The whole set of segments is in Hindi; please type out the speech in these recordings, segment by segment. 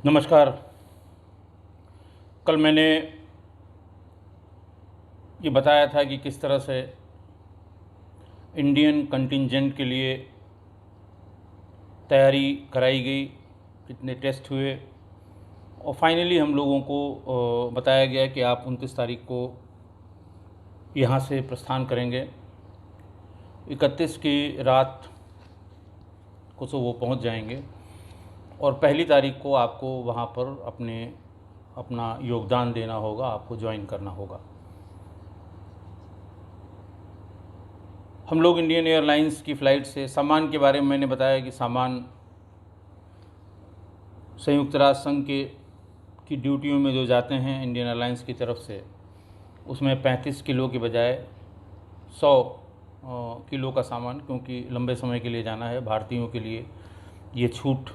नमस्कार। कल मैंने ये बताया था कि किस तरह से इंडियन कंटिंजेंट के लिए तैयारी कराई गई, कितने टेस्ट हुए और फाइनली हम लोगों को बताया गया कि आप 29 तारीख को यहाँ से प्रस्थान करेंगे। 31 की रात कोसोवो पहुँच जाएंगे और पहली तारीख को आपको वहाँ पर अपना योगदान देना होगा, आपको ज्वाइन करना होगा। हम लोग इंडियन एयरलाइंस की फ़्लाइट से सामान के बारे में मैंने बताया कि सामान संयुक्त राष्ट्र संघ की ड्यूटियों में जो जाते हैं इंडियन एयरलाइंस की तरफ से, उसमें 35 किलो के बजाय 100 किलो का सामान, क्योंकि लंबे समय के लिए जाना है, भारतीयों के लिए ये छूट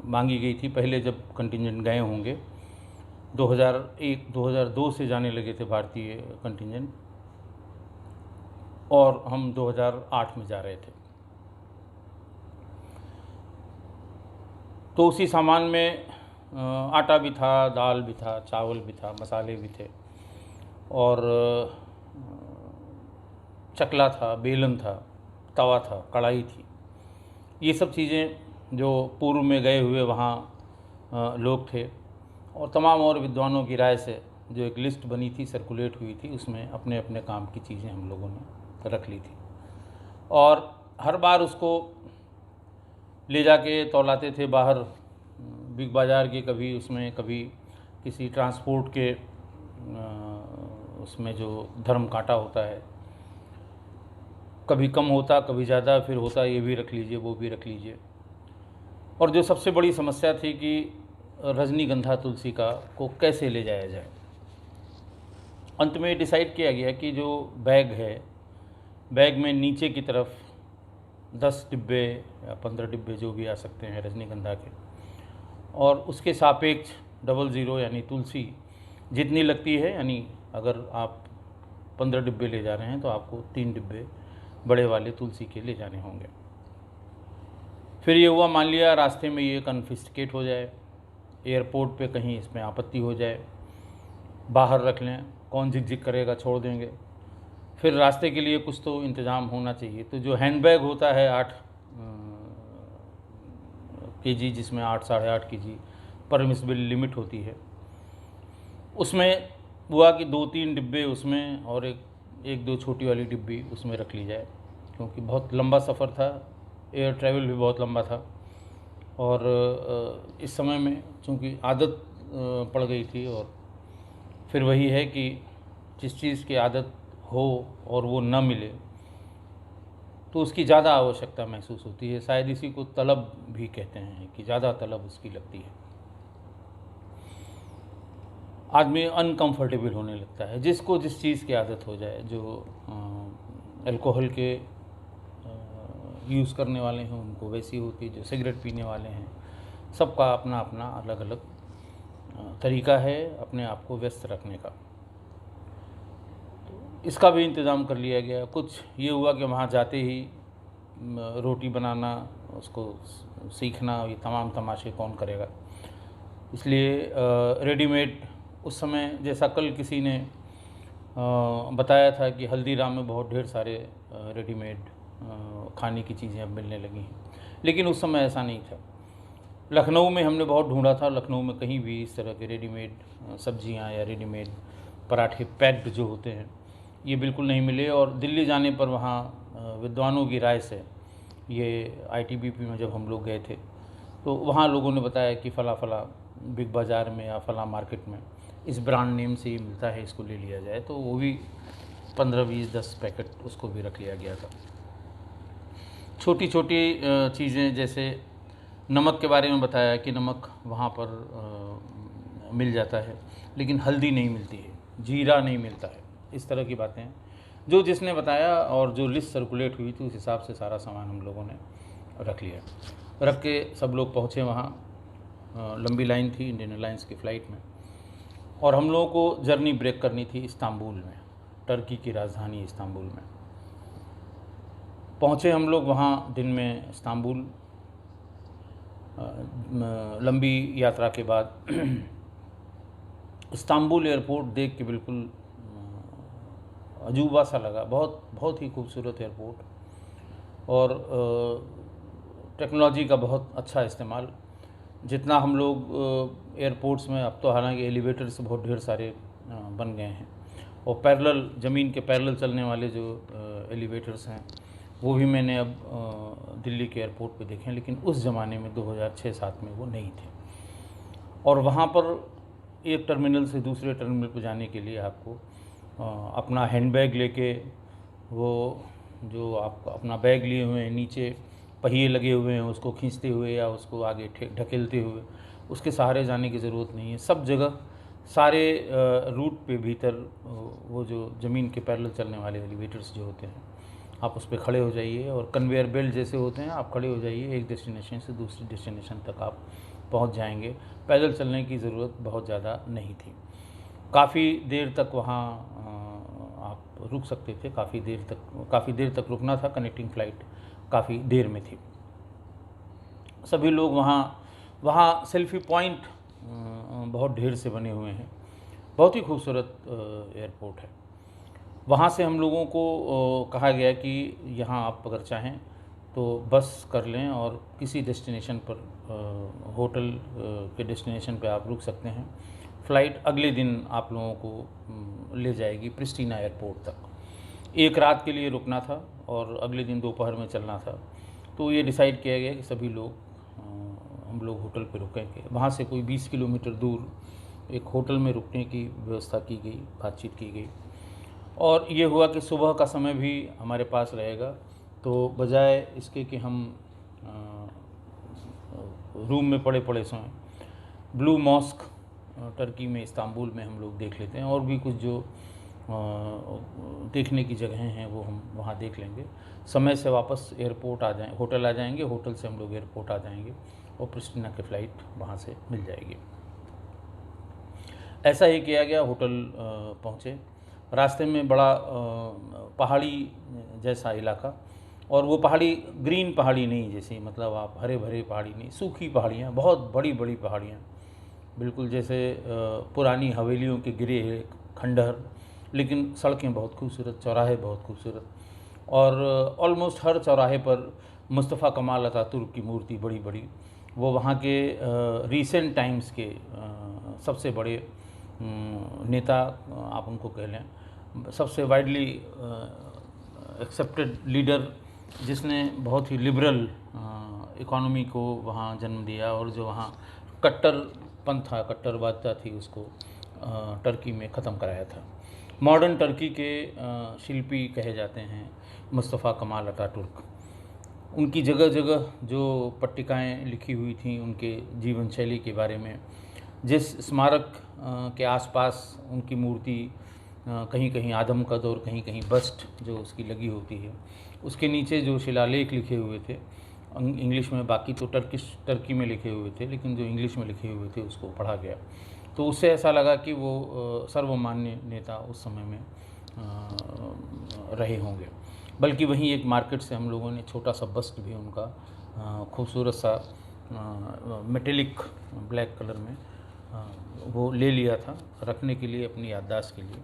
मांगी गई थी। पहले जब कंटिंजेंट गए होंगे 2001-2002 से जाने लगे थे भारतीय कंटिंजेंट और हम 2008 में जा रहे थे। तो उसी सामान में आटा भी था, दाल भी था, चावल भी था, मसाले भी थे और चकला था, बेलन था, तवा था, कढ़ाई थी। ये सब चीज़ें जो पूर्व में गए हुए वहाँ लोग थे और तमाम और विद्वानों की राय से जो एक लिस्ट बनी थी, सर्कुलेट हुई थी, उसमें अपने अपने काम की चीज़ें हम लोगों ने रख ली थी और हर बार उसको ले जाके तौलाते थे बाहर बिग बाज़ार के, कभी उसमें, कभी किसी ट्रांसपोर्ट के उसमें जो धर्म कांटा होता है, कभी कम होता, कभी ज़्यादा, फिर होता ये भी रख लीजिए, वो भी रख लीजिए। और जो सबसे बड़ी समस्या थी कि रजनीगंधा तुलसी को कैसे ले जाया जाए। अंत में डिसाइड किया गया कि जो बैग है, बैग में नीचे की तरफ 10 डिब्बे या 15 डिब्बे जो भी आ सकते हैं रजनीगंधा के, और उसके सापेक्ष 00 यानी तुलसी जितनी लगती है, यानी अगर आप 15 डिब्बे ले जा रहे हैं तो आपको 3 डिब्बे बड़े वाले तुलसी के ले जाने होंगे। फिर ये हुआ, मान लिया रास्ते में ये कन्फिस्केट हो जाए, एयरपोर्ट पे कहीं इसमें आपत्ति हो जाए, बाहर रख लें, कौन झिक करेगा, छोड़ देंगे। फिर रास्ते के लिए कुछ तो इंतज़ाम होना चाहिए। तो जो हैंडबैग होता है 8 केजी, जिसमें 8 साढ़े 8 केजी परमिसिबल लिमिट होती है, उसमें हुआ कि 2-3 डिब्बे उसमें और एक दो छोटी वाली डिब्बी उसमें रख ली जाए, क्योंकि बहुत लंबा सफ़र था, एयर ट्रैवल भी बहुत लंबा था और इस समय में चूँकि आदत पड़ गई थी। और फिर वही है कि जिस चीज़ की आदत हो और वो न मिले तो उसकी ज़्यादा आवश्यकता महसूस होती है। शायद इसी को तलब भी कहते हैं कि ज़्यादा तलब उसकी लगती है। आदमी अनकंफर्टेबल होने लगता है, जिसको जिस चीज़ की आदत हो जाए। जो अल्कोहल के यूज़ करने वाले हैं उनको वैसी होती है, जो सिगरेट पीने वाले हैं, सबका अपना अपना अलग अलग तरीका है अपने आप को व्यस्त रखने का। तो इसका भी इंतज़ाम कर लिया गया। कुछ ये हुआ कि वहाँ जाते ही रोटी बनाना, उसको सीखना, ये तमाम तमाशे कौन करेगा, इसलिए रेडीमेड, उस समय जैसा कल किसी ने बताया था कि हल्दीराम में बहुत ढेर सारे रेडीमेड खाने की चीज़ें अब मिलने लगी हैं, लेकिन उस समय ऐसा नहीं था। लखनऊ में हमने बहुत ढूंढा था, लखनऊ में कहीं भी इस तरह के रेडीमेड सब्जियां या रेडीमेड पराठे पैक्ड जो होते हैं ये बिल्कुल नहीं मिले। और दिल्ली जाने पर वहाँ विद्वानों की राय से, ये आईटीबीपी में जब हम लोग गए थे तो वहाँ लोगों ने बताया कि फ़ला बिग बाज़ार में या फ़ला मार्केट में इस ब्रांड नेम से ही मिलता है, इसको ले लिया जाए। तो वो भी 15-20-10 पैकेट उसको भी रख लिया गया था। छोटी छोटी चीज़ें, जैसे नमक के बारे में बताया कि नमक वहाँ पर मिल जाता है, लेकिन हल्दी नहीं मिलती है, जीरा नहीं मिलता है, इस तरह की बातें जो जिसने बताया और जो लिस्ट सर्कुलेट हुई थी उस हिसाब से सारा सामान हम लोगों ने रख लिया। रख के सब लोग पहुँचे वहाँ। लंबी लाइन थी इंडियन एयरलाइंस की फ़्लाइट में और हम लोगों को जर्नी ब्रेक करनी थी इस्तांबुल में, टर्की की राजधानी इस्तांबुल में। पहुँचे हम लोग वहाँ दिन में इस्तांबुल। लंबी यात्रा के बाद इस्तांबुल एयरपोर्ट देख के बिल्कुल अजूबा सा लगा। बहुत बहुत ही खूबसूरत एयरपोर्ट और टेक्नोलॉजी का बहुत अच्छा इस्तेमाल। जितना हम लोग एयरपोर्ट्स में, अब तो हालांकि एलिवेटर्स बहुत ढेर सारे बन गए हैं और पैरेलल, ज़मीन के पैरेलल चलने वाले जो एलिवेटर्स हैं वो भी मैंने अब दिल्ली के एयरपोर्ट पे देखे हैं, लेकिन उस ज़माने में 2006-07 में वो नहीं थे। और वहाँ पर एक टर्मिनल से दूसरे टर्मिनल पर जाने के लिए आपको अपना हैंडबैग लेके, वो जो आप अपना बैग लिए हुए हैं, नीचे पहिए लगे हुए हैं, उसको खींचते हुए या उसको आगे ढकेलते हुए, उसके सहारे जाने की ज़रूरत नहीं है। सब जगह सारे रूट पे भीतर वो जो ज़मीन के पैरेलल चलने वाले एलिवेटर्स जो होते हैं, आप उस पर खड़े हो जाइए और कन्वेयर बेल्ट जैसे होते हैं, आप खड़े हो जाइए, एक डेस्टिनेशन से दूसरी डेस्टिनेशन तक आप पहुंच जाएंगे। पैदल चलने की ज़रूरत बहुत ज़्यादा नहीं थी। काफ़ी देर तक वहाँ आप रुक सकते थे, काफ़ी देर तक रुकना था। कनेक्टिंग फ़्लाइट काफ़ी देर में थी। सभी लोग वहाँ सेल्फ़ी पॉइंट बहुत ढेर से बने हुए हैं। बहुत ही खूबसूरत एयरपोर्ट है। वहाँ से हम लोगों को कहा गया कि यहाँ आप अगर चाहें तो बस कर लें और किसी डेस्टिनेशन पर, होटल के डेस्टिनेशन पे आप रुक सकते हैं। फ़्लाइट अगले दिन आप लोगों को ले जाएगी प्रिस्टीना एयरपोर्ट तक। एक रात के लिए रुकना था और अगले दिन दोपहर में चलना था। तो ये डिसाइड किया गया कि सभी लोग, हम लोग होटल पे रुकेंगे। वहाँ से कोई 20 किलोमीटर दूर एक होटल में रुकने की व्यवस्था की गई, बातचीत की गई। और ये हुआ कि सुबह का समय भी हमारे पास रहेगा, तो बजाय इसके कि हम रूम में पड़े पड़े सोएं, ब्लू मॉस्क टर्की में, इस्तांबुल में हम लोग देख लेते हैं। और भी कुछ जो देखने की जगहें हैं वो हम वहाँ देख लेंगे। समय से वापस एयरपोर्ट आ जाएं, होटल आ जाएंगे, होटल से हम लोग एयरपोर्ट आ जाएंगे और प्रिस्टीना की फ़्लाइट वहाँ से मिल जाएगी। ऐसा ही किया गया। होटल पहुँचे। रास्ते में बड़ा पहाड़ी जैसा इलाका, और वो पहाड़ी ग्रीन पहाड़ी नहीं जैसी, मतलब आप हरे भरे पहाड़ी नहीं, सूखी पहाड़ियाँ, बहुत बड़ी बड़ी पहाड़ियाँ, बिल्कुल जैसे पुरानी हवेलियों के गिरे खंडहर। लेकिन सड़कें बहुत खूबसूरत, चौराहे बहुत खूबसूरत, और ऑलमोस्ट हर चौराहे पर मुस्तफ़ा कमाल अतातुर्क की मूर्ति बड़ी बड़ी। वो वहाँ के रीसेंट टाइम्स के सबसे बड़े नेता आप उनको कह लें, सबसे वाइडली एक्सेप्टेड लीडर, जिसने बहुत ही लिबरल इकोनॉमी को वहाँ जन्म दिया, और जो वहाँ कट्टरपंथ था, कट्टरवादिता थी, उसको टर्की में ख़त्म कराया था। मॉडर्न टर्की के शिल्पी कहे जाते हैं मुस्तफ़ा कमाल अतातुर्क। उनकी जगह जगह जो पट्टिकाएँ लिखी हुई थीं उनके जीवन शैली के बारे में, जिस स्मारक के आसपास उनकी मूर्ति कहीं कहीं आदमकद और कहीं कहीं बस्ट जो उसकी लगी होती है, उसके नीचे जो शिलालेख लिखे हुए थे इंग्लिश में, बाकी तो टर्की में लिखे हुए थे, लेकिन जो इंग्लिश में लिखे हुए थे उसको पढ़ा गया, तो उससे ऐसा लगा कि वो सर्वमान्य नेता उस समय में रहे होंगे। बल्कि वहीं एक मार्केट से हम लोगों ने छोटा सा बस्ट भी उनका खूबसूरत सा मेटेलिक ब्लैक कलर में वो ले लिया था रखने के लिए, अपनी याददाश्त के लिए।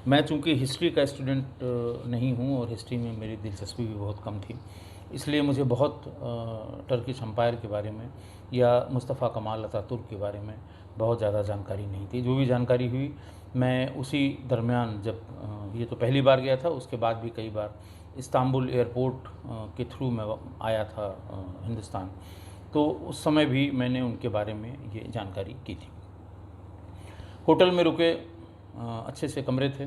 मैं चूँकि हिस्ट्री का स्टूडेंट नहीं हूँ और हिस्ट्री में मेरी दिलचस्पी भी बहुत कम थी, इसलिए मुझे बहुत टर्किश एम्पायर के बारे में या मुस्तफ़ा कमाल अतातुर्क के बारे में बहुत ज़्यादा जानकारी नहीं थी। जो भी जानकारी हुई मैं उसी दरमियान, जब ये तो पहली बार गया था, उसके बाद भी कई बार इस्तांबुल एयरपोर्ट के थ्रू मैं आया था हिंदुस्तान, तो उस समय भी मैंने उनके बारे में ये जानकारी की थी। होटल में रुके, अच्छे से कमरे थे,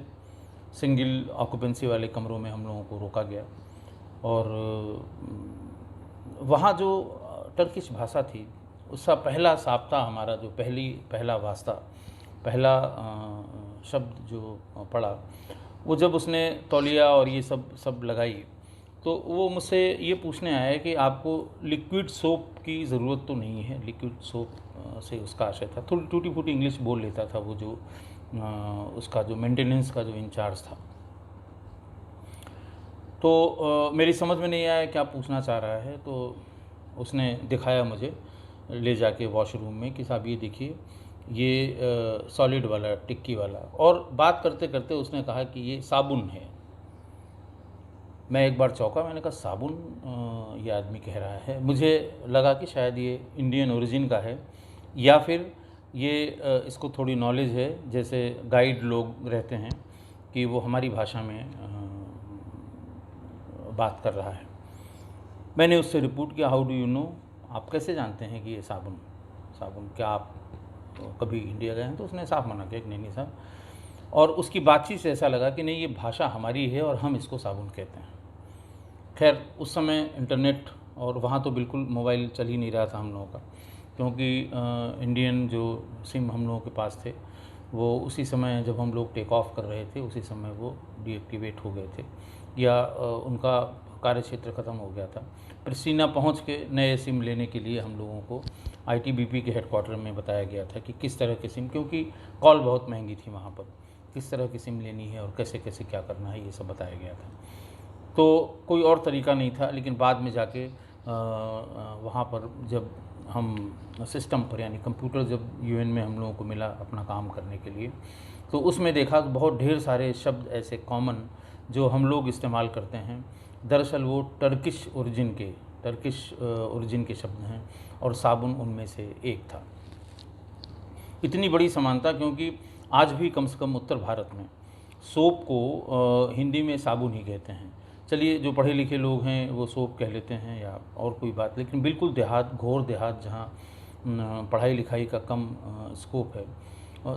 सिंगल ऑक्यूपेंसी वाले कमरों में हम लोगों को रोका गया। और वहाँ जो टर्किश भाषा थी उसका पहला साप्ताह हमारा जो पहला वास्ता, पहला शब्द जो पढ़ा, वो जब उसने तौलिया और ये सब लगाई, तो वो मुझसे ये पूछने आया कि आपको लिक्विड सोप की ज़रूरत तो नहीं है। लिक्विड सोप से उसका आशय था, थोड़ी टूटी फूटी इंग्लिश बोल लेता था वो, जो उसका जो मेंटेनेंस का जो इंचार्ज था। तो मेरी समझ में नहीं आया क्या पूछना चाह रहा है, तो उसने दिखाया मुझे ले जाके वॉशरूम में कि साहब ये देखिए, ये सॉलिड वाला, टिक्की वाला। और बात करते करते उसने कहा कि ये साबुन है। मैं एक बार चौंका, मैंने कहा साबुन ये आदमी कह रहा है। मुझे लगा कि शायद ये इंडियन ओरिजिन का है, या फिर ये इसको थोड़ी नॉलेज है, जैसे गाइड लोग रहते हैं कि वो हमारी भाषा में बात कर रहा है। मैंने उससे रिपोर्ट किया, हाउ डू यू नो, आप कैसे जानते हैं कि ये साबुन क्या आप कभी इंडिया गए हैं? तो उसने साफ मना किया कि नहीं साहब। और उसकी बातचीत से ऐसा लगा कि नहीं, ये भाषा हमारी है और हम इसको साबुन कहते हैं। खैर, उस समय इंटरनेट और वहाँ तो बिल्कुल मोबाइल चल ही नहीं रहा था हम लोगों का, क्योंकि इंडियन जो सिम हम लोगों के पास थे वो उसी समय जब हम लोग टेक ऑफ कर रहे थे उसी समय वो डीएक्टिवेट हो गए थे, या उनका कार्य क्षेत्र ख़त्म हो गया था। प्रिस्टीना पहुंच के नए सिम लेने के लिए हम लोगों को आईटीबीपी के हेडक्वार्टर में बताया गया था कि किस तरह के सिम, क्योंकि कॉल बहुत महंगी थी वहाँ पर, किस तरह की सिम लेनी है और कैसे कैसे क्या करना है, ये सब बताया गया था। तो कोई और तरीका नहीं था। लेकिन बाद में जाके वहाँ पर जब हम सिस्टम पर, यानी कंप्यूटर जब यूएन में हम लोगों को मिला अपना काम करने के लिए, तो उसमें देखा कि बहुत ढेर सारे शब्द ऐसे कॉमन जो हम लोग इस्तेमाल करते हैं, दरअसल वो टर्किश ओरिजिन के शब्द हैं, और साबुन उनमें से एक था। इतनी बड़ी समानता, क्योंकि आज भी कम से कम उत्तर भारत में सोप को हिंदी में साबुन ही कहते हैं। चलिए, जो पढ़े लिखे लोग हैं वो सोप कह लेते हैं या और कोई बात, लेकिन बिल्कुल देहात, घोर देहात, जहाँ पढ़ाई लिखाई का कम स्कोप है,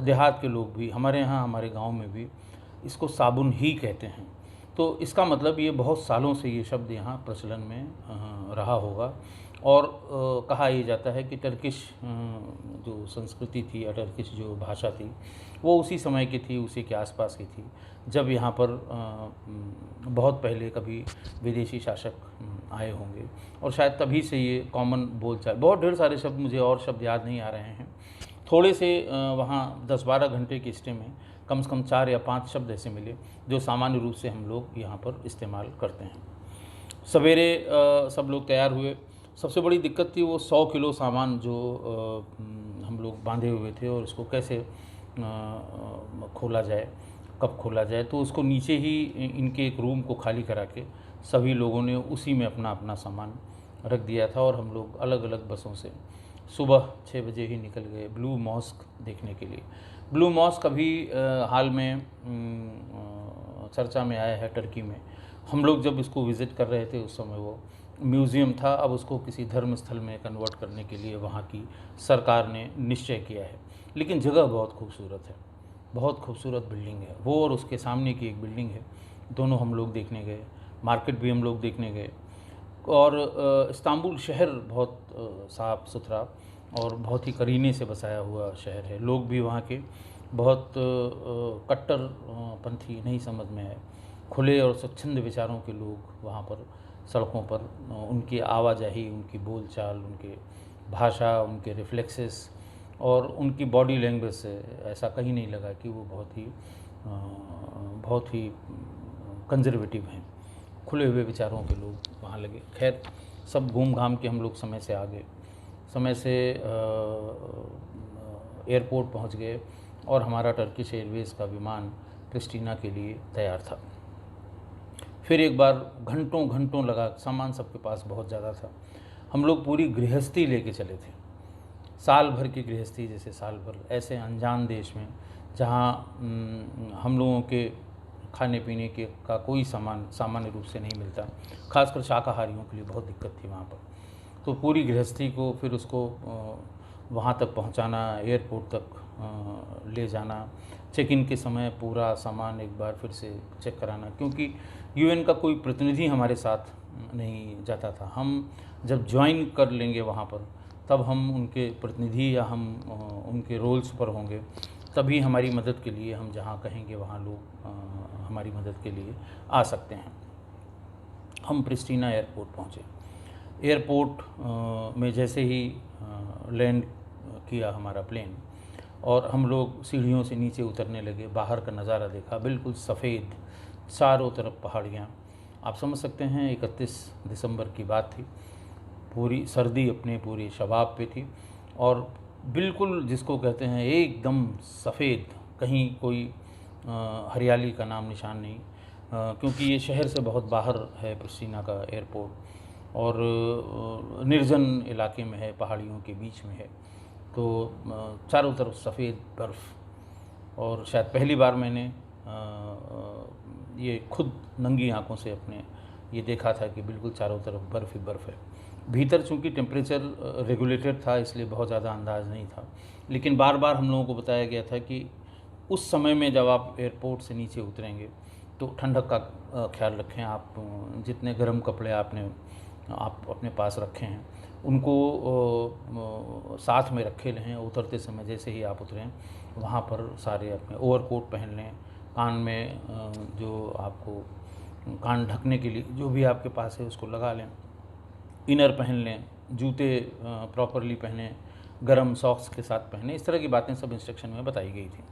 देहात के लोग भी, हमारे यहाँ, हमारे गांव में भी इसको साबुन ही कहते हैं। तो इसका मतलब ये बहुत सालों से ये शब्द यहाँ प्रचलन में रहा होगा। और कहा ये जाता है कि टर्किश जो संस्कृति थी या टर्किश जो भाषा थी वो उसी समय की थी, उसी के आसपास की थी, जब यहाँ पर बहुत पहले कभी विदेशी शासक आए होंगे, और शायद तभी से ये कॉमन बोलचाल। बहुत ढेर सारे शब्द, मुझे और शब्द याद नहीं आ रहे हैं। थोड़े से वहाँ 10-12 घंटे के स्टे में कम से कम 4 या 5 शब्द ऐसे मिले जो सामान्य रूप से हम लोग यहाँ पर इस्तेमाल करते हैं। सवेरे सब लोग तैयार हुए। सबसे बड़ी दिक्कत थी वो 100 किलो सामान जो हम लोग बांधे हुए थे, और इसको कैसे खोला जाए, कब खोला जाए। तो उसको नीचे ही इनके एक रूम को खाली करा के सभी लोगों ने उसी में अपना अपना सामान रख दिया था, और हम लोग अलग अलग बसों से सुबह 6 बजे ही निकल गए ब्लू मॉस्क देखने के लिए। ब्लू मॉस्क अभी हाल में चर्चा में आया है टर्की में। हम लोग जब इसको विज़िट कर रहे थे उस समय वो म्यूज़ियम था, अब उसको किसी धर्म स्थल में कन्वर्ट करने के लिए वहाँ की सरकार ने निश्चय किया है। लेकिन जगह बहुत खूबसूरत है, बहुत खूबसूरत बिल्डिंग है वो, और उसके सामने की एक बिल्डिंग है, दोनों हम लोग देखने गए। मार्केट भी हम लोग देखने गए। और इस्तांबुल शहर बहुत साफ़ सुथरा और बहुत ही करीने से बसाया हुआ शहर है। लोग भी वहाँ के बहुत कट्टरपंथी नहीं समझ में है, खुले और स्वच्छंद विचारों के लोग वहाँ पर सड़कों पर, उनकी आवाजाही, उनकी बोलचाल, उनके भाषा, उनके रिफ्लेक्सेस और उनकी बॉडी लैंग्वेज से ऐसा कहीं नहीं लगा कि वो बहुत ही कंजर्वेटिव हैं। खुले हुए विचारों के लोग वहाँ लगे। खैर, सब घूम घाम के हम लोग समय से आ गए, समय से एयरपोर्ट पहुँच गए, और हमारा टर्किश एयरवेज़ का विमान प्रिस्टीना के लिए तैयार था। फिर एक बार घंटों घंटों लगा, सामान सबके पास बहुत ज़्यादा था। हम लोग पूरी गृहस्थी लेके चले थे, साल भर की गृहस्थी, जैसे साल भर ऐसे अनजान देश में जहाँ हम लोगों के खाने पीने के का कोई सामान सामान्य रूप से नहीं मिलता, खासकर शाकाहारियों के लिए बहुत दिक्कत थी वहाँ पर। तो पूरी गृहस्थी को फिर उसको वहाँ तक पहुँचाना, एयरपोर्ट तक ले जाना, चेक इन के समय पूरा सामान एक बार फिर से चेक कराना, क्योंकि यूएन का कोई प्रतिनिधि हमारे साथ नहीं जाता था। हम जब ज्वाइन कर लेंगे वहाँ पर, तब हम उनके प्रतिनिधि या हम उनके रोल्स पर होंगे, तभी हमारी मदद के लिए हम जहाँ कहेंगे वहाँ लोग हमारी मदद के लिए आ सकते हैं। हम प्रिस्टीना एयरपोर्ट पहुँचे। एयरपोर्ट में जैसे ही लैंड किया हमारा प्लेन, और हम लोग सीढ़ियों से नीचे उतरने लगे, बाहर का नज़ारा देखा, बिल्कुल सफ़ेद, चारों तरफ पहाड़ियाँ। आप समझ सकते हैं 31 दिसंबर की बात थी। पूरी सर्दी अपने पूरे शबाब पे थी और बिल्कुल जिसको कहते हैं एकदम सफ़ेद, कहीं कोई हरियाली का नाम निशान नहीं, क्योंकि ये शहर से बहुत बाहर है प्रिस्टीना का एयरपोर्ट और निर्जन इलाके में है, पहाड़ियों के बीच में है। तो चारों तरफ सफ़ेद बर्फ़ और शायद पहली बार मैंने ये खुद नंगी आंखों से अपने ये देखा था कि बिल्कुल चारों तरफ बर्फ़ ही बर्फ़ है। भीतर चूँकि टेम्परेचर रेगुलेटेड था इसलिए बहुत ज़्यादा अंदाज़ नहीं था, लेकिन बार बार हम लोगों को बताया गया था कि उस समय में जब आप एयरपोर्ट से नीचे उतरेंगे तो ठंडक का ख्याल रखें। आप जितने गर्म कपड़े आप अपने पास रखे हैं उनको साथ में रखे रहें। उतरते समय जैसे ही आप उतरें वहाँ पर सारे अपने ओवरकोट पहन लें, कान में जो आपको कान ढकने के लिए जो भी आपके पास है उसको लगा लें, इनर पहन लें, जूते प्रॉपरली पहनें, गर्म सॉक्स के साथ पहने। इस तरह की बातें सब इंस्ट्रक्शन में बताई गई थी।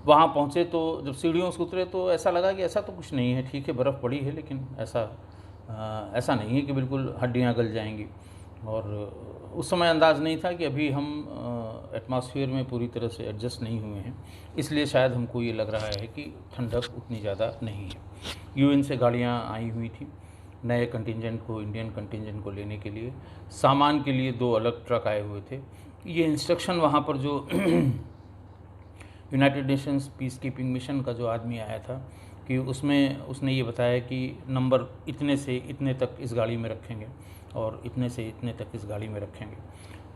वहाँ पहुँचे तो जब सीढ़ियों से उतरे तो ऐसा लगा कि ऐसा तो कुछ नहीं है, ठीक है बर्फ़ पड़ी है लेकिन ऐसा नहीं है कि बिल्कुल हड्डियाँ गल जाएंगी। और उस समय अंदाज़ नहीं था कि अभी हम एटमॉस्फेयर में पूरी तरह से एडजस्ट नहीं हुए हैं, इसलिए शायद हमको ये लग रहा है कि ठंडक उतनी ज़्यादा नहीं है। यूएन से गाड़ियाँ आई हुई थी नए कंटिंजेंट को, इंडियन कंटिंजेंट को लेने के लिए। सामान के लिए 2 अलग ट्रक आए हुए थे। ये इंस्ट्रक्शन वहाँ पर जो United Nations peace keeping mission का जो आदमी आया था कि उसने ये बताया कि नंबर इतने से इतने तक इस गाड़ी में रखेंगे और इतने से इतने तक इस गाड़ी में रखेंगे।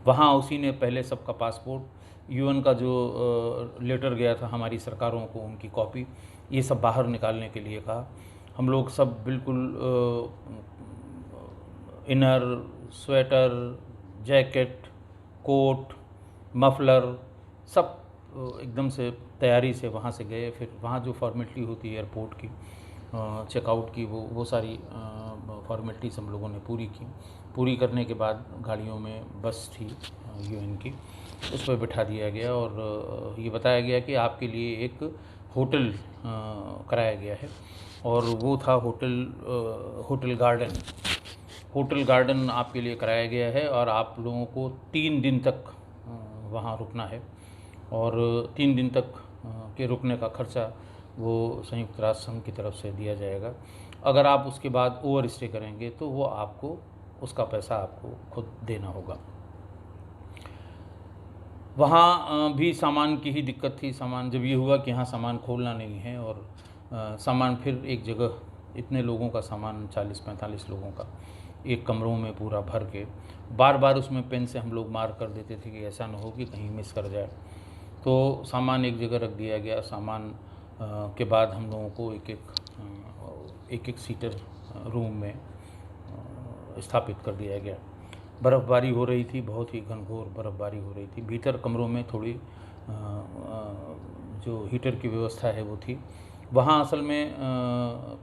वहाँ उसी ने पहले सबका पासपोर्ट, यूएन का जो लेटर गया था हमारी सरकारों को, उनकी कॉपी, ये सब बाहर निकालने के लिए कहा। हम लोग सब बिल्कुल inner, sweater, jacket, coat, muffler सब एकदम से तैयारी से वहाँ से गए। फिर वहाँ जो फॉर्मेलिटी होती है एयरपोर्ट की, चेकआउट की, वो सारी फॉर्मेलिटीज़ हम लोगों ने पूरी की। पूरी करने के बाद गाड़ियों में बस थी यूएन की, उस पर बिठा दिया गया और ये बताया गया कि आपके लिए एक होटल कराया गया है और वो था होटल गार्डन आपके लिए कराया गया है और आप लोगों को 3 दिन तक वहाँ रुकना है और 3 दिन तक के रुकने का खर्चा वो संयुक्त राष्ट्र संघ की तरफ से दिया जाएगा। अगर आप उसके बाद ओवर स्टे करेंगे तो वो आपको उसका पैसा आपको खुद देना होगा। वहाँ भी सामान की ही दिक्कत थी। सामान जब ये हुआ कि यहाँ सामान खोलना नहीं है और सामान फिर एक जगह, इतने लोगों का सामान 40-45 लोगों का एक कमरों में पूरा भर के, बार बार उसमें पेन से हम लोग मार कर देते थे कि ऐसा ना हो कि कहीं मिस कर जाए। तो सामान एक जगह रख दिया गया। सामान के बाद हम लोगों को एक सीटर रूम में स्थापित कर दिया गया। बर्फ़बारी हो रही थी, बहुत ही घनघोर बर्फ़बारी हो रही थी। भीतर कमरों में थोड़ी जो हीटर की व्यवस्था है वो थी। वहाँ असल में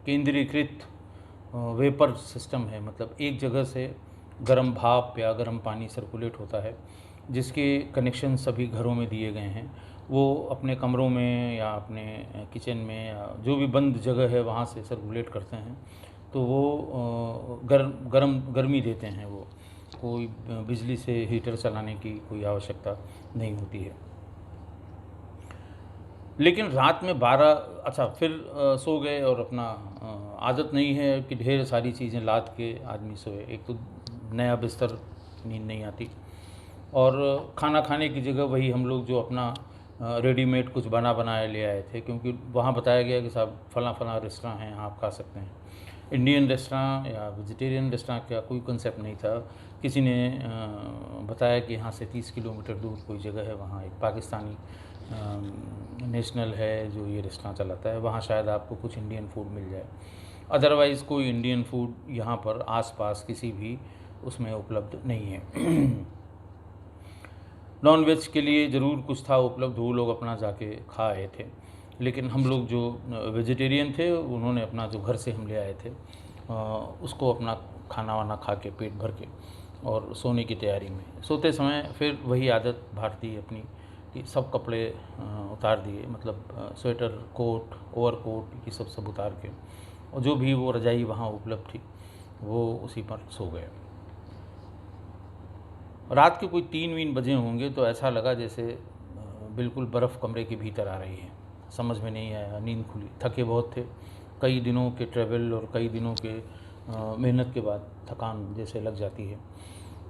केंद्रीकृत वेपर सिस्टम है, मतलब एक जगह से गर्म भाप या गर्म पानी सर्कुलेट होता है जिसके कनेक्शन सभी घरों में दिए गए हैं। वो अपने कमरों में या अपने किचन में या जो भी बंद जगह है वहाँ से सर्कुलेट करते हैं, तो वो गर्मी देते हैं। वो कोई बिजली से हीटर चलाने की कोई आवश्यकता नहीं होती है। लेकिन रात में 12 फिर सो गए और अपना आदत नहीं है कि ढेर सारी चीज़ें लाद के आदमी सोए। एक तो नया बिस्तर, नींद नहीं आती और खाना खाने की जगह वही हम लोग जो अपना रेडीमेड कुछ बना बनाया ले आए थे, क्योंकि वहाँ बताया गया कि साहब फला रेस्टोरेंट हैं, आप खा सकते हैं। इंडियन रेस्टोरेंट या वेजिटेरियन रेस्टोरेंट का कोई कंसेप्ट नहीं था। किसी ने बताया कि यहाँ से 30 किलोमीटर दूर कोई जगह है, वहाँ एक पाकिस्तानी नेशनल है जो ये रेस्टोरेंट चलाता है, वहाँ शायद आपको कुछ इंडियन फूड मिल जाए। अदरवाइज़ कोई इंडियन फूड यहाँ पर आसपास किसी भी उसमें उपलब्ध नहीं है। नॉन वेज के लिए ज़रूर कुछ था उपलब्ध, वो लोग अपना जाके खा आए थे। लेकिन हम लोग जो वेजिटेरियन थे उन्होंने अपना जो घर से हम ले आए थे उसको अपना खाना वाना खा के पेट भर के और सोने की तैयारी में। सोते समय फिर वही आदत भारतीय अपनी कि सब कपड़े उतार दिए, मतलब स्वेटर, कोट, ओवरकोट ये सब उतार के, और जो भी वो रज़ाई वहाँ उपलब्ध थी वो उसी पर सो गए। रात के कोई 3 बजे होंगे तो ऐसा लगा जैसे बिल्कुल बर्फ़ कमरे के भीतर आ रही है। समझ में नहीं आया, नींद खुली, थके बहुत थे, कई दिनों के ट्रैवल और कई दिनों के मेहनत के बाद थकान जैसे लग जाती है,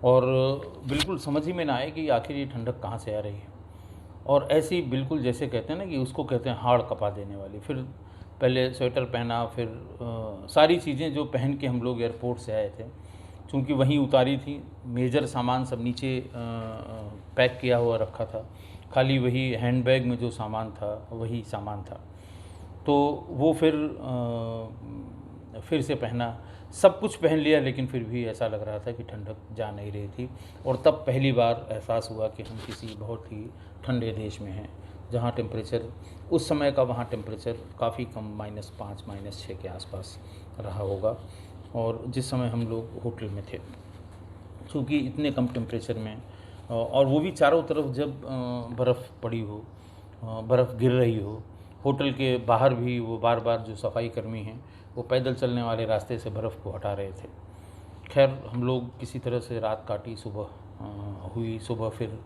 और बिल्कुल समझ ही में ना आए कि आखिर ये ठंडक कहाँ से आ रही है। और ऐसी बिल्कुल जैसे कहते हैं ना कि उसको कहते हैं हाड़ कपा देने वाली। फिर पहले स्वेटर पहना, फिर सारी चीज़ें जो पहन के हम लोग एयरपोर्ट से आए थे, चूँकि वहीं उतारी थी, मेजर सामान सब नीचे पैक किया हुआ रखा था, खाली वही हैंडबैग में जो सामान था वही सामान था। तो वो फिर से पहना, सब कुछ पहन लिया, लेकिन फिर भी ऐसा लग रहा था कि ठंडक जा नहीं रही थी। और तब पहली बार एहसास हुआ कि हम किसी बहुत ही ठंडे देश में हैं, जहाँ टेम्परेचर उस समय का वहाँ टेम्परेचर काफ़ी कम, -5 -6 के आसपास रहा होगा, और जिस समय हम लोग होटल में थे। चूँकि इतने कम टेम्परेचर में, और वो भी चारों तरफ जब बर्फ़ पड़ी हो, बर्फ़ गिर रही हो, होटल के बाहर भी वो बार बार जो सफाई कर्मी हैं वो पैदल चलने वाले रास्ते से बर्फ़ को हटा रहे थे। खैर हम लोग किसी तरह से रात काटी, सुबह हुई, सुबह फिर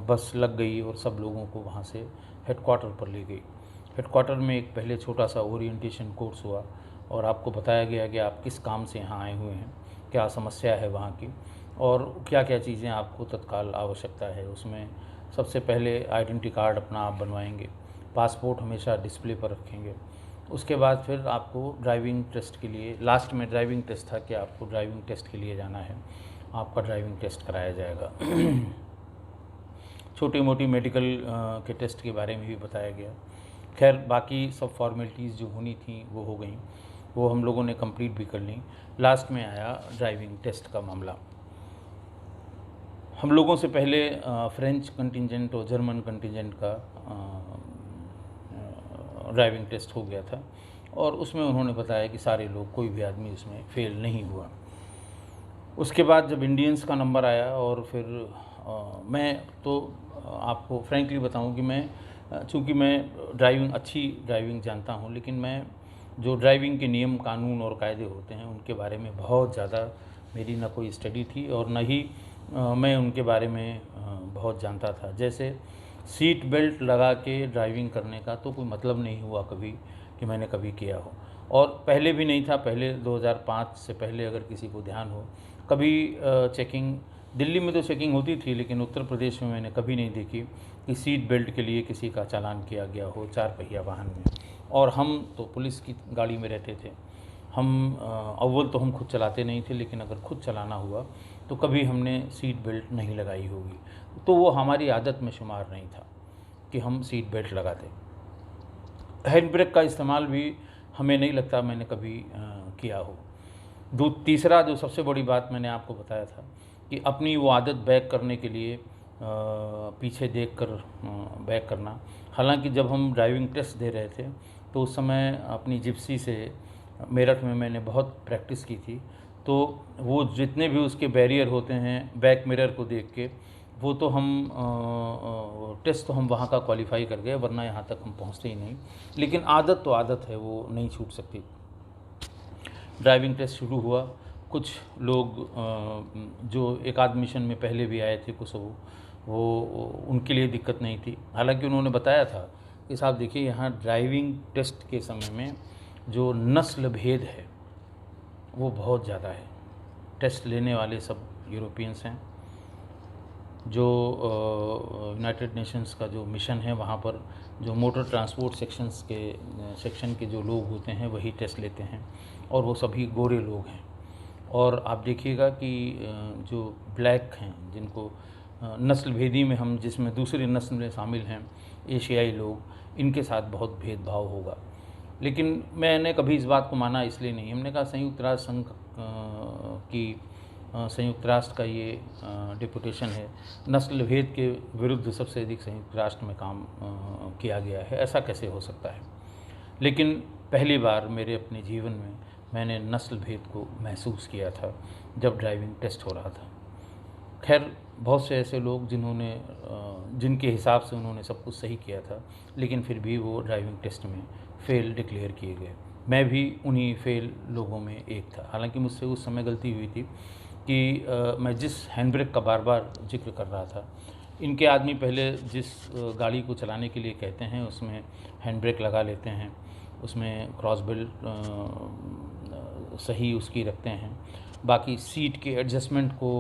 बस लग गई और सब लोगों को वहाँ से हेडक्वार्टर पर ले गई। हेडक्वार्टर में एक पहले छोटा सा ओरिएंटेशन कोर्स हुआ और आपको बताया गया कि आप किस काम से यहाँ आए हुए हैं, क्या समस्या है वहाँ की, और क्या क्या चीज़ें आपको तत्काल आवश्यकता है। उसमें सबसे पहले आइडेंटिटी कार्ड अपना आप बनवाएंगे, पासपोर्ट हमेशा डिस्प्ले पर रखेंगे। उसके बाद फिर आपको ड्राइविंग टेस्ट के लिए, लास्ट में ड्राइविंग टेस्ट था कि आपको ड्राइविंग टेस्ट के लिए जाना है, आपका ड्राइविंग टेस्ट कराया जाएगा। छोटी मोटी मेडिकल के टेस्ट के बारे में भी बताया गया। खैर बाकी सब फॉर्मेलिटीज़ जो होनी थी वो हो गई, वो हम लोगों ने कंप्लीट भी कर ली। लास्ट में आया ड्राइविंग टेस्ट का मामला। हम लोगों से पहले फ्रेंच कंटिजेंट और जर्मन कंटिजेंट का ड्राइविंग टेस्ट हो गया था, और उसमें उन्होंने बताया कि सारे लोग, कोई भी आदमी उसमें फ़ेल नहीं हुआ। उसके बाद जब इंडियंस का नंबर आया, और फिर मैं तो आपको फ्रैंकली बताऊं कि मैं, चूँकि मैं अच्छी ड्राइविंग जानता हूं, लेकिन मैं जो ड्राइविंग के नियम कानून और कायदे होते हैं उनके बारे में बहुत ज़्यादा मेरी ना कोई स्टडी थी और न ही मैं उनके बारे में बहुत जानता था। जैसे सीट बेल्ट लगा के ड्राइविंग करने का तो कोई मतलब नहीं हुआ कभी कि मैंने कभी किया हो, और पहले भी नहीं था। पहले 2005 से पहले अगर किसी को ध्यान हो, कभी चेकिंग दिल्ली में तो चेकिंग होती थी, लेकिन उत्तर प्रदेश में मैंने कभी नहीं देखी कि सीट बेल्ट के लिए किसी का चालान किया गया हो 4 पहिया वाहन में। और हम तो पुलिस की गाड़ी में रहते थे। हम अव्वल तो हम खुद चलाते नहीं थे, लेकिन अगर खुद चलाना हुआ तो कभी हमने सीट बेल्ट नहीं लगाई होगी, तो वो हमारी आदत में शुमार नहीं था कि हम सीट बेल्ट लगाते। हैंड ब्रेक का इस्तेमाल भी हमें नहीं लगता मैंने कभी किया हो। तीसरा जो सबसे बड़ी बात मैंने आपको बताया था कि अपनी वो आदत बैक करने के लिए पीछे देखकर बैक करना। हालांकि जब हम ड्राइविंग टेस्ट दे रहे थे तो उस समय अपनी जिप्सी से मेरठ में मैंने बहुत प्रैक्टिस की थी, तो वो जितने भी उसके बैरियर होते हैं बैक मिरर को देख के, वो तो हम टेस्ट तो हम वहाँ का क्वालिफाई कर गए, वरना यहाँ तक हम पहुँचते ही नहीं। लेकिन आदत तो आदत है, वो नहीं छूट सकती। ड्राइविंग टेस्ट शुरू हुआ। कुछ लोग जो एक आध मिशन में पहले भी आए थे, कुछ वो उनके लिए दिक्कत नहीं थी। हालांकि उन्होंने बताया था कि साहब देखिए, यहाँ ड्राइविंग टेस्ट के समय में जो नस्ल भेद है वो बहुत ज़्यादा है। टेस्ट लेने वाले सब यूरोपियंस हैं। जो यूनाइटेड नेशंस का जो मिशन है वहाँ पर जो मोटर ट्रांसपोर्ट सेक्शन के जो लोग होते हैं वही टेस्ट लेते हैं, और वो सभी गोरे लोग हैं। और आप देखिएगा कि जो ब्लैक हैं, जिनको नस्ल भेदी में हम, जिसमें दूसरी नस्ल में शामिल हैं एशियाई लोग, इनके साथ बहुत भेदभाव होगा। लेकिन मैंने कभी इस बात को माना इसलिए नहीं। हमने कहा संयुक्त राष्ट्र संघ की संयुक्त राष्ट्र का ये डिपुटेशन है, नस्ल भेद के विरुद्ध सबसे अधिक संयुक्त राष्ट्र में काम किया गया है, ऐसा कैसे हो सकता है। लेकिन पहली बार मेरे अपने जीवन में मैंने नस्ल भेद को महसूस किया था जब ड्राइविंग टेस्ट हो रहा था। खैर बहुत से ऐसे लोग जिनके हिसाब से उन्होंने सब कुछ सही किया था, लेकिन फिर भी वो ड्राइविंग टेस्ट में फ़ेल डिक्लेयर किए गए। मैं भी उन्हीं फ़ेल लोगों में एक था। हालांकि मुझसे उस समय गलती हुई थी कि मैं जिस हैंड ब्रेक का बार बार जिक्र कर रहा था, इनके आदमी पहले जिस गाड़ी को चलाने के लिए कहते हैं उसमें हैंड ब्रेक लगा लेते हैं, उसमें क्रॉस बेल्ट सही उसकी रखते हैं, बाकी सीट के एडजस्टमेंट को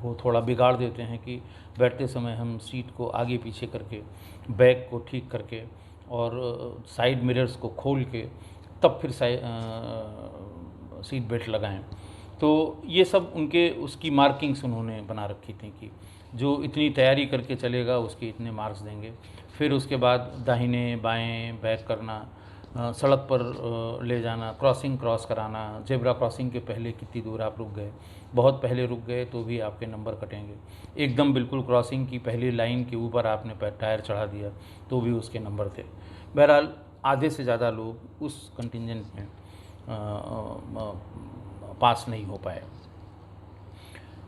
वो थोड़ा बिगाड़ देते हैं कि बैठते समय हम सीट को आगे पीछे करके, बैक को ठीक करके और साइड मिरर्स को खोल के तब फिर सीट बेल्ट लगाएं। तो ये सब उनके उसकी मार्किंग्स उन्होंने बना रखी थी कि जो इतनी तैयारी करके चलेगा उसके इतने मार्क्स देंगे। फिर उसके बाद दाहिने बाएं बैक करना, सड़क पर ले जाना, क्रॉसिंग क्रॉस कराना, जेब्रा क्रॉसिंग के पहले कितनी दूर आप रुक गए, बहुत पहले रुक गए तो भी आपके नंबर कटेंगे, एकदम बिल्कुल क्रॉसिंग की पहली लाइन के ऊपर आपने टायर चढ़ा दिया तो भी उसके नंबर थे। बहरहाल आधे से ज़्यादा लोग उस कंटिंजेंट में पास नहीं हो पाए।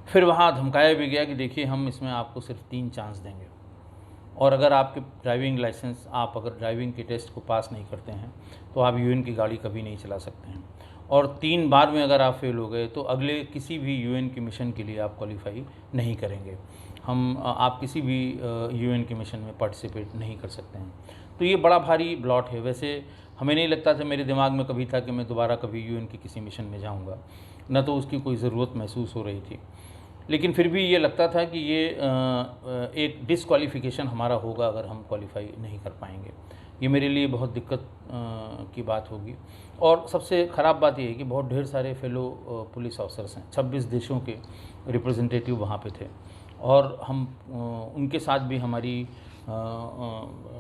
फिर वहाँ धमकाया भी गया कि देखिए हम इसमें आपको सिर्फ 3 चांस देंगे और अगर आपके ड्राइविंग लाइसेंस, आप अगर ड्राइविंग के टेस्ट को पास नहीं करते हैं तो आप यूएन की गाड़ी कभी नहीं चला सकते हैं, और 3 बार में अगर आप फेल हो गए तो अगले किसी भी यूएन के मिशन के लिए आप क्वालिफाई नहीं करेंगे, आप किसी भी यूएन के मिशन में पार्टिसिपेट नहीं कर सकते हैं। तो ये बड़ा भारी ब्लॉट है। वैसे हमें नहीं लगता था, मेरे दिमाग में कभी था कि मैं दोबारा कभी यूएन के किसी मिशन में जाऊँगा, न तो उसकी कोई ज़रूरत महसूस हो रही थी, लेकिन फिर भी ये लगता था कि ये एक डिसक्वालिफ़िकेशन हमारा होगा अगर हम क्वालिफाई नहीं कर पाएंगे। ये मेरे लिए बहुत दिक्कत की बात होगी। और सबसे ख़राब बात ये है कि बहुत ढेर सारे फेलो पुलिस ऑफिसर्स हैं, 26 देशों के रिप्रेजेंटेटिव वहाँ पे थे, और हम उनके साथ भी हमारी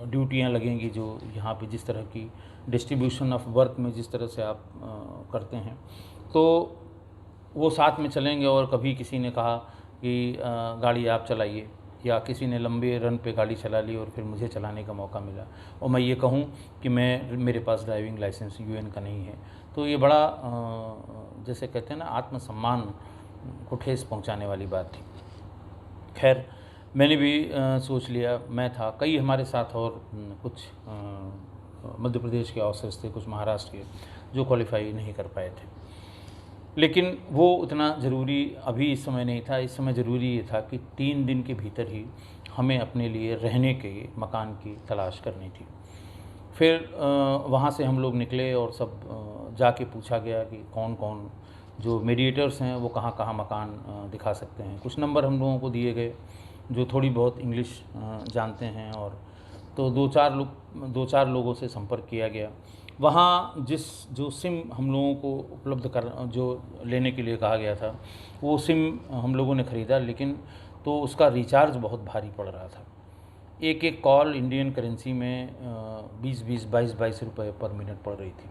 ड्यूटियाँ लगेंगी जो यहाँ पे जिस तरह की डिस्ट्रीब्यूशन ऑफ वर्क में जिस तरह से आप करते हैं, तो वो साथ में चलेंगे। और कभी किसी ने कहा कि गाड़ी आप चलाइए, या किसी ने लंबे रन पे गाड़ी चला ली और फिर मुझे चलाने का मौका मिला और मैं ये कहूँ कि मेरे पास ड्राइविंग लाइसेंस यूएन का नहीं है, तो ये बड़ा जैसे कहते हैं ना, आत्मसम्मान को ठेस पहुँचाने वाली बात थी। खैर मैंने भी सोच लिया, मैं था, कई हमारे साथ और कुछ मध्य प्रदेश के ऑफिसर्स थे, कुछ महाराष्ट्र के, जो क्वालिफाई नहीं कर पाए थे, लेकिन वो उतना ज़रूरी अभी इस समय नहीं था। इस समय ज़रूरी ये था कि 3 दिन के भीतर ही हमें अपने लिए रहने के मकान की तलाश करनी थी। फिर वहाँ से हम लोग निकले और सब जाके पूछा गया कि कौन कौन जो मीडिएटर्स हैं वो कहाँ कहाँ मकान दिखा सकते हैं। कुछ नंबर हम लोगों को दिए गए जो थोड़ी बहुत इंग्लिश जानते हैं, और तो 2-4 लोगों से संपर्क किया गया। वहाँ जो सिम हम लोगों को उपलब्ध जो लेने के लिए कहा गया था, वो सिम हम लोगों ने ख़रीदा, लेकिन तो उसका रिचार्ज बहुत भारी पड़ रहा था। एक कॉल इंडियन करेंसी में 20-20, 22-22 रुपये पर मिनट पड़ रही थी,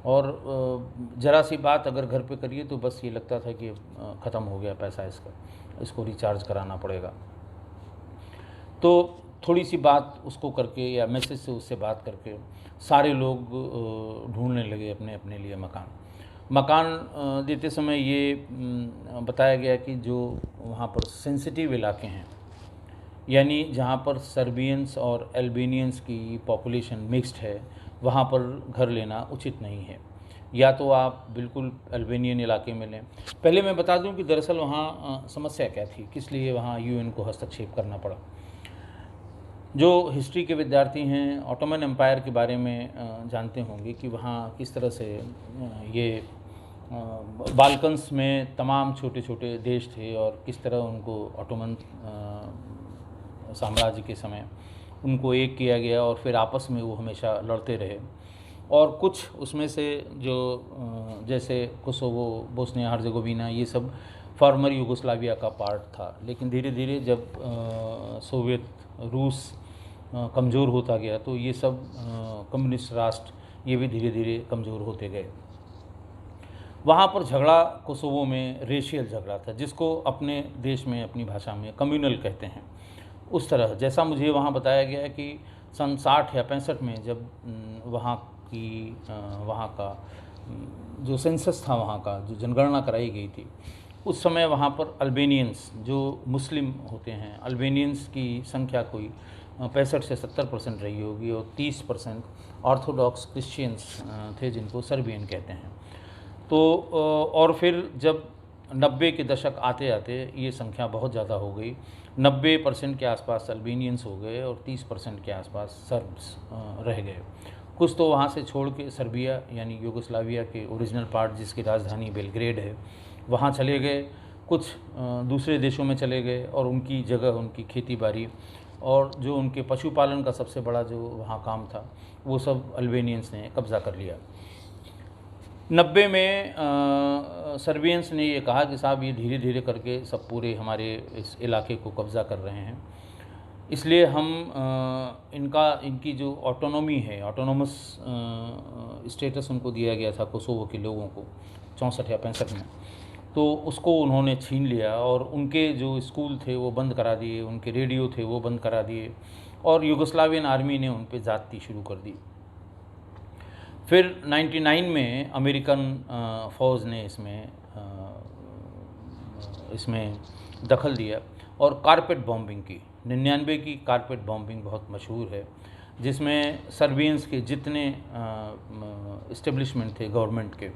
और ज़रा सी बात अगर घर पे करिए तो बस ये लगता था कि ख़त्म हो गया पैसा, इसको रिचार्ज कराना पड़ेगा। तो थोड़ी सी बात उसको करके या मैसेज से उससे बात करके सारे लोग ढूंढने लगे अपने अपने लिए मकान देते समय ये बताया गया कि जो वहाँ पर सेंसिटिव इलाके हैं, यानी जहाँ पर सर्बियंस और अल्बेनियंस की पॉपुलेशन मिक्स्ड है, वहाँ पर घर लेना उचित नहीं है, या तो आप बिल्कुल अल्बेनियन इलाके में लें। पहले मैं बता दूं कि दरअसल वहाँ समस्या क्या थी, किस लिए वहाँ यूएन को हस्तक्षेप करना पड़ा। जो हिस्ट्री के विद्यार्थी हैं, ऑटोमन एम्पायर के बारे में जानते होंगे कि वहाँ किस तरह से ये बाल्कन्स में तमाम छोटे छोटे देश थे, और किस तरह उनको ऑटोमन साम्राज्य के समय उनको एक किया गया, और फिर आपस में वो हमेशा लड़ते रहे। और कुछ उसमें से जो जैसे कोसोवो, बोस्निया हर्जेगोविना, ये सब फॉर्मर यूगोस्लाविया का पार्ट था, लेकिन धीरे धीरे जब सोवियत रूस कमज़ोर होता गया तो ये सब कम्युनिस्ट राष्ट्र ये भी धीरे धीरे कमज़ोर होते गए। वहाँ पर झगड़ा कोसोवो में रेशियल झगड़ा था, जिसको अपने देश में अपनी भाषा में कम्युनल कहते हैं। उस तरह जैसा मुझे वहाँ बताया गया कि सन 60 या 65 में जब वहाँ का जो सेंसस था, वहाँ का जो जनगणना कराई गई थी, उस समय वहाँ पर अल्बेनियंस जो मुस्लिम होते हैं, अल्बेनियंस की संख्या कोई 65 से 70% रही होगी, और 30% ऑर्थोडॉक्स क्रिश्चियंस थे जिनको सर्बियन कहते हैं। तो और फिर जब 90 के दशक आते आते ये संख्या बहुत ज़्यादा हो गई। 90% के आसपास अल्बेनियंस हो गए और 30% के आसपास सर्ब्स रह गए। कुछ तो वहाँ से छोड़ के सर्बिया यानी यूगोस्लाविया के ओरिजिनल पार्ट जिसकी राजधानी बेलग्रेड है वहाँ चले गए। कुछ दूसरे देशों में चले गए और उनकी जगह उनकी खेती बाड़ी और जो उनके पशुपालन का सबसे बड़ा जो वहाँ काम था वो सब अल्बेनियंस ने कब्ज़ा कर लिया। 90 में सर्बियंस ने ये कहा कि साहब ये धीरे धीरे करके सब पूरे हमारे इस इलाके को कब्ज़ा कर रहे हैं, इसलिए हम इनकी जो ऑटोनॉमी है, ऑटोनोमस स्टेटस उनको दिया गया था कोसोवो के लोगों को 64 या 65 में, तो उसको उन्होंने छीन लिया और उनके जो स्कूल थे वो बंद करा दिए, उनके रेडियो थे वो बंद करा दिए और यूगोस्लावियन आर्मी ने उन पर ज़्यादती शुरू कर दी। फिर 99 में अमेरिकन फ़ौज ने इसमें दखल दिया और कारपेट बॉम्बिंग की। 99 की कारपेट बॉम्बिंग बहुत मशहूर है, जिसमें सर्बियंस के जितने इस्टेब्लिशमेंट थे गवर्नमेंट के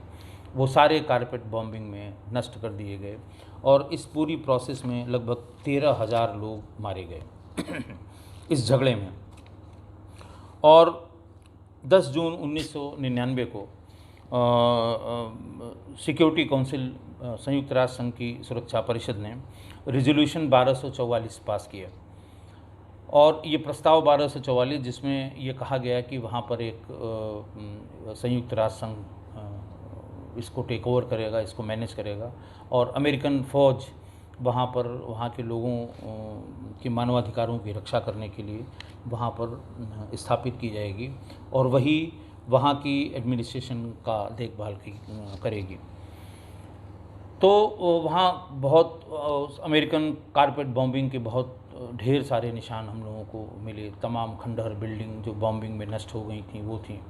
वो सारे कारपेट बॉम्बिंग में नष्ट कर दिए गए और इस पूरी प्रोसेस में लगभग 13,000 लोग मारे गए इस झगड़े में। और 10 जून 1999 को सिक्योरिटी काउंसिल संयुक्त राष्ट्र संघ की सुरक्षा परिषद ने रिजोल्यूशन 1244 पास किया और ये प्रस्ताव 1244 जिसमें ये कहा गया कि वहाँ पर एक संयुक्त राष्ट्र संघ इसको टेक ओवर करेगा, इसको मैनेज करेगा और अमेरिकन फ़ौज वहाँ पर वहाँ के लोगों के मानवाधिकारों की रक्षा करने के लिए वहाँ पर स्थापित की जाएगी और वही वहाँ की एडमिनिस्ट्रेशन का देखभाल करेगी। तो वहाँ बहुत अमेरिकन कारपेट बॉम्बिंग के बहुत ढेर सारे निशान हम लोगों को मिले। तमाम खंडहर बिल्डिंग जो बॉम्बिंग में नष्ट हो गई थी वो थी।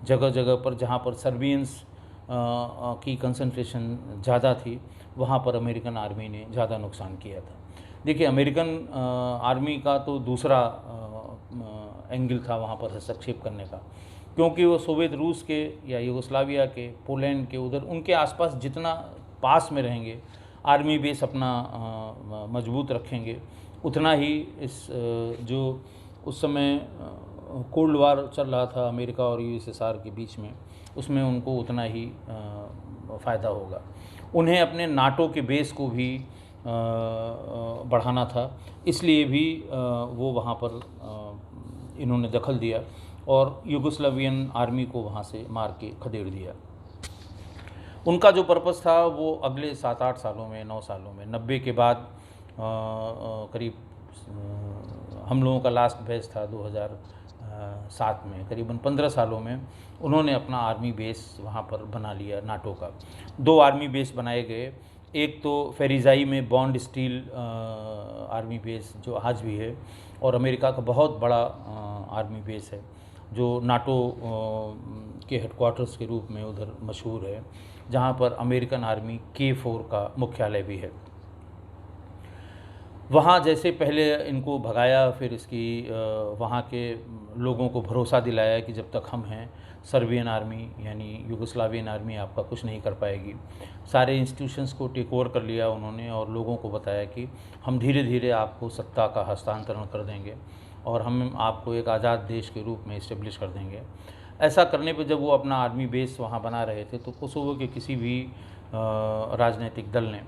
जगह जगह पर जहाँ पर सर्बियंस की कंसंट्रेशन ज़्यादा थी वहाँ पर अमेरिकन आर्मी ने ज़्यादा नुकसान किया था। देखिए, अमेरिकन आर्मी का तो दूसरा एंगल था वहाँ पर हस्तक्षेप करने का, क्योंकि वो सोवियत रूस के या यूगोस्लाविया के, पोलैंड के उधर उनके आसपास जितना पास में रहेंगे, आर्मी बेस अपना मजबूत रखेंगे, उतना ही इस जो उस समय कोल्ड वार चल रहा था अमेरिका और यूएसएसआर के बीच में, उसमें उनको उतना ही फ़ायदा होगा। उन्हें अपने नाटो के बेस को भी बढ़ाना था, इसलिए भी वो वहाँ पर इन्होंने दखल दिया और यूगोस्लावियन आर्मी को वहाँ से मार के खदेड़ दिया। उनका जो पर्पस था वो अगले 7-8 सालों में, 9 सालों में, 90 के बाद करीब हम लोगों का लास्ट बैच था 2007 में, करीबन 15 सालों में उन्होंने अपना आर्मी बेस वहाँ पर बना लिया। नाटो का 2 आर्मी बेस बनाए गए। एक तो फेरिजाई में बॉन्ड स्टील आर्मी बेस जो आज भी है और अमेरिका का बहुत बड़ा आर्मी बेस है जो नाटो के हेडक्वार्टर्स के रूप में उधर मशहूर है, जहाँ पर अमेरिकन आर्मी K4 का मुख्यालय भी है। वहाँ जैसे पहले इनको भगाया, फिर इसकी वहाँ के लोगों को भरोसा दिलाया कि जब तक हम हैं सर्बियन आर्मी यानी यूगोस्लावियन आर्मी आपका कुछ नहीं कर पाएगी। सारे इंस्टीट्यूशंस को टेक ओवर कर लिया उन्होंने और लोगों को बताया कि हम धीरे धीरे आपको सत्ता का हस्तांतरण कर देंगे और हम आपको एक आज़ाद देश के रूप में इस्टेब्लिश कर देंगे। ऐसा करने पे जब वो अपना आर्मी बेस वहाँ बना रहे थे तो कोसोवो के किसी भी राजनीतिक दल ने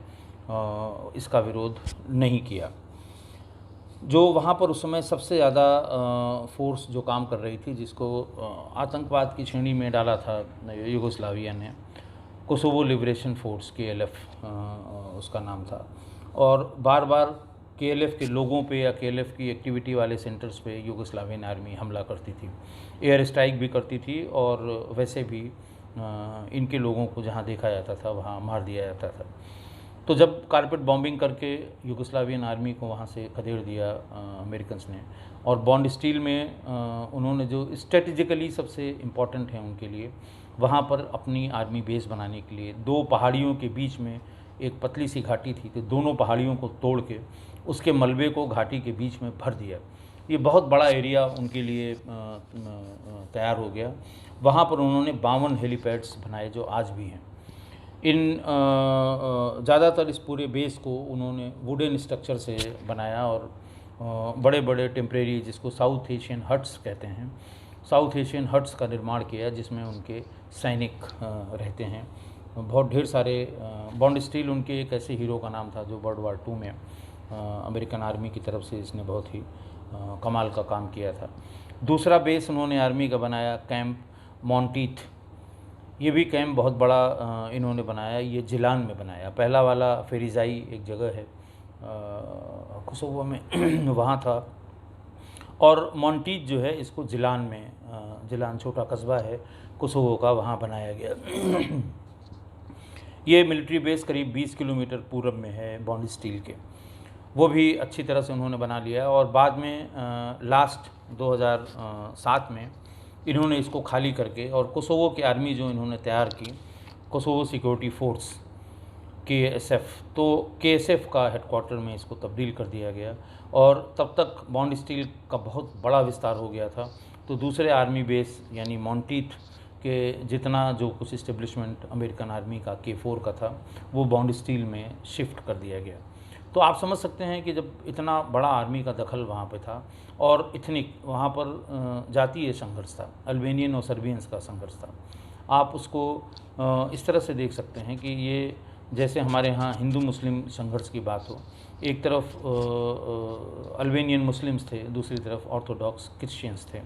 इसका विरोध नहीं किया। जो वहाँ पर उस समय सबसे ज़्यादा फोर्स जो काम कर रही थी, जिसको आतंकवाद की श्रेणी में डाला था यूगोस्लाविया ने, कोसोवो लिबरेशन फोर्स KLF उसका नाम था। और बार बार KLF के लोगों पे या KLF की एक्टिविटी वाले सेंटर्स पे यूगोस्लावियन आर्मी हमला करती थी, एयर स्ट्राइक भी करती थी और वैसे भी इनके लोगों को जहाँ देखा जाता था वहाँ मार दिया जाता था। तो जब कारपेट बॉम्बिंग करके यूगोस्लावियन आर्मी को वहाँ से खदेड़ दिया अमेरिकन्स ने, और बॉन्ड स्टील में उन्होंने जो स्ट्रेटेजिकली सबसे इम्पॉर्टेंट है उनके लिए, वहाँ पर अपनी आर्मी बेस बनाने के लिए 2 पहाड़ियों के बीच में एक पतली सी घाटी थी, तो दोनों पहाड़ियों को तोड़ के उसके मलबे को घाटी के बीच में भर दिया। ये बहुत बड़ा एरिया उनके लिए तैयार हो गया। वहाँ पर उन्होंने 52 हेलीपैड्स बनाए जो आज भी हैं। इन ज़्यादातर इस पूरे बेस को उन्होंने वुडन स्ट्रक्चर से बनाया और बड़े बड़े टेम्परेरी, जिसको साउथ एशियन हट्स कहते हैं, साउथ एशियन हट्स का निर्माण किया जिसमें उनके सैनिक रहते हैं। बहुत ढेर सारे बॉन्ड स्टील उनके एक ऐसे हीरो का नाम था जो वर्ल्ड वार 2 में अमेरिकन आर्मी की तरफ से इसने बहुत ही कमाल का काम किया था। दूसरा बेस उन्होंने आर्मी का बनाया कैंप मॉन्टीथ। ये भी कैंप बहुत बड़ा इन्होंने बनाया, ये जिलान में बनाया। पहला वाला फेरिजाई एक जगह है कोसोवो में वहाँ था, और मॉन्टीथ जो है इसको जिलान में, जिलान छोटा कस्बा है कोसोवो का, वहाँ बनाया गया। ये मिलिट्री बेस करीब 20 किलोमीटर पूर्व में है बॉन्ड स्टील के, वो भी अच्छी तरह से उन्होंने बना लिया। और बाद में लास्ट 2007 में इन्होंने इसको खाली करके और कोसोवो की आर्मी जो इन्होंने तैयार की, कोसोवो सिक्योरिटी फोर्स KSF, तो KSF का हेडक्वार्टर में इसको तब्दील कर दिया गया। और तब तक बॉन्ड स्टील का बहुत बड़ा विस्तार हो गया था, तो दूसरे आर्मी बेस यानी मॉन्टीथ के जितना जो कुछ इस्टेब्लिशमेंट अमेरिकन आर्मी का K4 का था वो बॉन्ड स्टील में शिफ्ट कर दिया गया। तो आप समझ सकते हैं कि जब इतना बड़ा आर्मी का दखल वहाँ पे था और इतनी वहाँ पर जातीय संघर्ष था, अल्बेनियन और सर्बियंस का संघर्ष था, आप उसको इस तरह से देख सकते हैं कि ये जैसे हमारे यहाँ हिंदू मुस्लिम संघर्ष की बात हो, एक तरफ अल्बेनियन मुस्लिम्स थे, दूसरी तरफ ऑर्थोडॉक्स क्रिश्चियंस थे,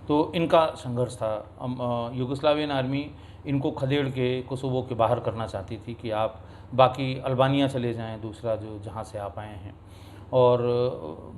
तो इनका संघर्ष था। यूगोस्लावियन आर्मी इनको खदेड़ के कोसोवो के बाहर करना चाहती थी कि आप बाकी अल्बानिया चले जाएं, दूसरा जो जहाँ से आप आए हैं, और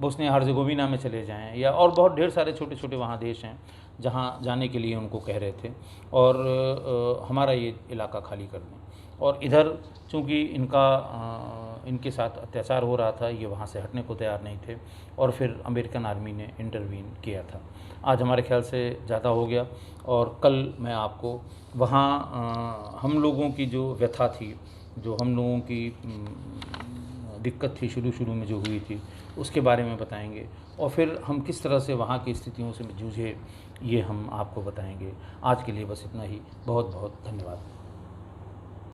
बोस्निया हर्जेगोविना में चले जाएं, या और बहुत ढेर सारे छोटे छोटे वहाँ देश हैं जहाँ जाने के लिए उनको कह रहे थे, और हमारा ये इलाका खाली कर दें। और इधर चूँकि इनके साथ अत्याचार हो रहा था, ये वहाँ से हटने को तैयार नहीं थे, और फिर अमेरिकन आर्मी ने इंटरवीन किया था। आज हमारे ख्याल से ज़्यादा हो गया, और कल मैं आपको वहाँ हम लोगों की जो व्यथा थी, जो हम लोगों की दिक्कत थी शुरू में जो हुई थी, उसके बारे में बताएंगे, और फिर हम किस तरह से वहाँ की स्थितियों से जूझे ये हम आपको बताएंगे। आज के लिए बस इतना ही। बहुत बहुत धन्यवाद।